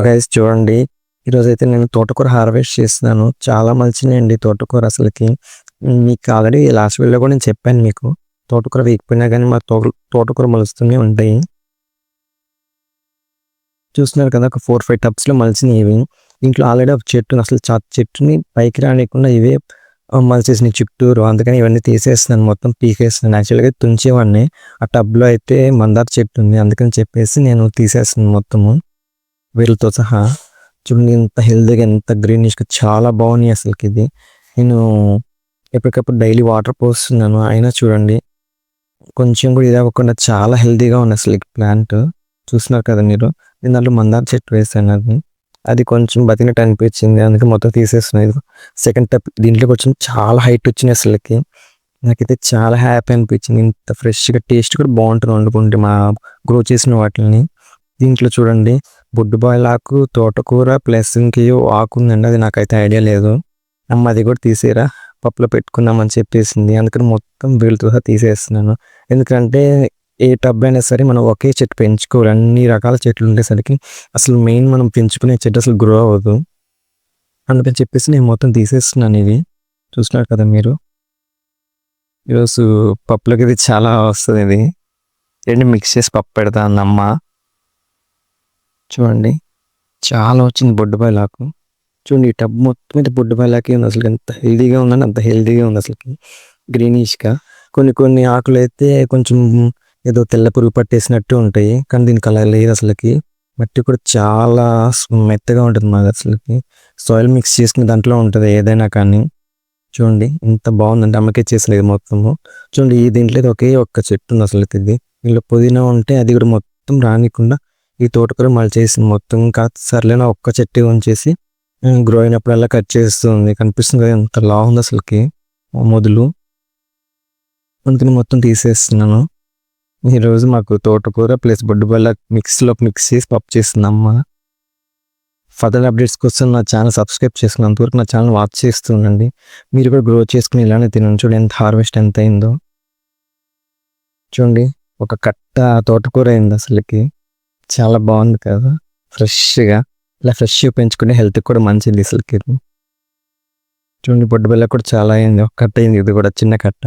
Guys చూడండి. ఈరోజైతే నేను తోటకూర హార్వెస్ట్ చేస్తున్నాను. చాలా మలిచినాయండి తోటకూర అసలకి. మీకు ఆల్రెడీ లాస్ట్ వీడియోలో కూడా నేను చెప్పాను మీకు. తోటకూర వేయకపోయినా కానీ మా తోటకూర మొలుస్తూనే ఉంటాయి. చూస్తున్నారు కదా, ఒక 4-5 టబ్స్లో మలిచినాయి ఇవి. ఇంట్లో ఆల్రెడీ ఒక చెట్టు అసలు చెట్టుని పైకి రానియకుండా ఇవే మలిచేసినాయి చుట్టూరు. అందుకని ఇవన్నీ తీసేస్తున్నాను, మొత్తం పీకేస్తున్నాను. యాక్చువల్గా తుంచేవాడిని. ఆ టబ్లో అయితే మందార చెట్టు ఉంది, అందుకని చెప్పేసి నేను తీసేస్తున్నాను మొత్తము వేర్లతో సహా. చూడండి ఎంత హెల్తీగా, ఎంత గ్రీనిష్గా, చాలా బాగున్నాయి అసలుకి. ఇది నేను ఎప్పటికప్పుడు డైలీ వాటర్ పోస్తున్నాను, అయినా చూడండి కొంచెం కూడా ఇది అవ్వకుండా చాలా హెల్తీగా ఉంది అసలు ప్లాంట్. చూస్తున్నారు కదా మీరు. నేను దాంట్లో మందార చెట్టు వేసాను, అది కొంచెం బతికినట్టు అనిపించింది, అందుకే మొత్తం తీసేస్తున్నాయి. సెకండ్ టైప్ దీంట్లో కొంచెం చాలా హైట్ వచ్చినాయి అసలుకి. నాకైతే చాలా హ్యాపీ అనిపించింది. ఇంత ఫ్రెష్గా టేస్ట్ కూడా బాగుంటుంది వండుకుంటే మా గ్రో చేసిన వాటిని. దీంట్లో చూడండి బొడ్డుబాయిల ఆకు, తోటకూర ప్లస్ ఇంకేయో ఆకు ఉందండి, అది నాకైతే ఐడియా లేదు. అమ్మ అది కూడా తీసేరా, పప్పులో పెట్టుకున్నామని చెప్పేసింది. అందుకని మొత్తం వీళ్ళతో సహా తీసేస్తున్నాను. ఎందుకంటే ఏ టబ్ అయినా సరే మనం ఒకే చెట్టు పెంచుకోవాలి. అన్ని రకాల చెట్లు ఉండేసరికి అసలు మెయిన్ మనం పెంచుకునే చెట్టు అసలు గ్రో అవ్వదు. అందుకని చెప్పేసి నేను మొత్తం తీసేస్తున్నాను ఇవి. చూస్తున్నారు కదా మీరు. ఈరోజు పప్పులోకి ఇది చాలా వస్తుంది. ఇది రెండు మిక్స్ చేసి పప్పు పెడతా అన్నమ్మ. చూడండి చాలా వచ్చింది బొడ్డుబాయిలాకు. చూడండి ఈ టబ్ మొత్తం అయితే బొడ్డుబాయిలాకే ఉంది. అసలు ఎంత హెల్దీగా ఉందని అంత హెల్దీగా ఉంది అసలుకి, గ్రీనిష్గా. కొన్ని ఆకులు అయితే కొంచెం ఏదో తెల్ల పురుగు పట్టేసినట్టు ఉంటాయి, కానీ దీనికి అలా లేదు అసలుకి. మట్టి కూడా చాలా మెత్తగా ఉంటుంది మాకు అసలుకి. సాయిల్ మిక్స్ చేసుకుని దాంట్లో ఉంటుంది ఏదైనా కానీ. చూడండి ఎంత బాగుందండి, అమ్మకే చేసలేదు మొత్తము. చూడండి ఈ దీంట్లో ఒకే ఒక్క చెట్టు ఉంది అసలు. ఇది దీంట్లో పుదీనా ఉంటే అది కూడా మొత్తం రానికుండా ఈ తోటకూర మళ్ళీ చేసింది మొత్తం. ఇంకా సర్లేనా ఒక్క చెట్టు ఉంచేసి గ్రో అయినప్పుడల్లా కట్ చేస్తుంది. కనిపిస్తుంది కదా ఎంత లా ఉంది అసలుకి మొదలు. అందుకని మొత్తం తీసేస్తున్నాను. ఈరోజు మాకు తోటకూర ప్లస్ బొడ్డుబల్ల మిక్స్ చేసి పప్పు చేస్తుంది అమ్మ. ఫర్దర్ అప్డేట్స్ కోసం నా ఛానల్ సబ్స్క్రైబ్ చేసుకుని అంతవరకు నా ఛానల్ వాచ్ చేస్తుండండి. మీరు కూడా గ్రో చేసుకుని ఇలానే తినండి. చూడండి ఎంత హార్వెస్ట్ ఎంత అయిందో. చూడండి ఒక కట్ట తోటకూర అయింది అసలుకి. చాలా బాగుంది కదా, ఫ్రెష్గా. ఇలా ఫ్రెష్గా పెంచుకునే హెల్త్కి కూడా మంచిది అసలుకి. చూడండి బొడ్డుబల్ల కూడా చాలా అయింది, ఒక కట్ట అయింది, ఇది కూడా చిన్న కట్ట.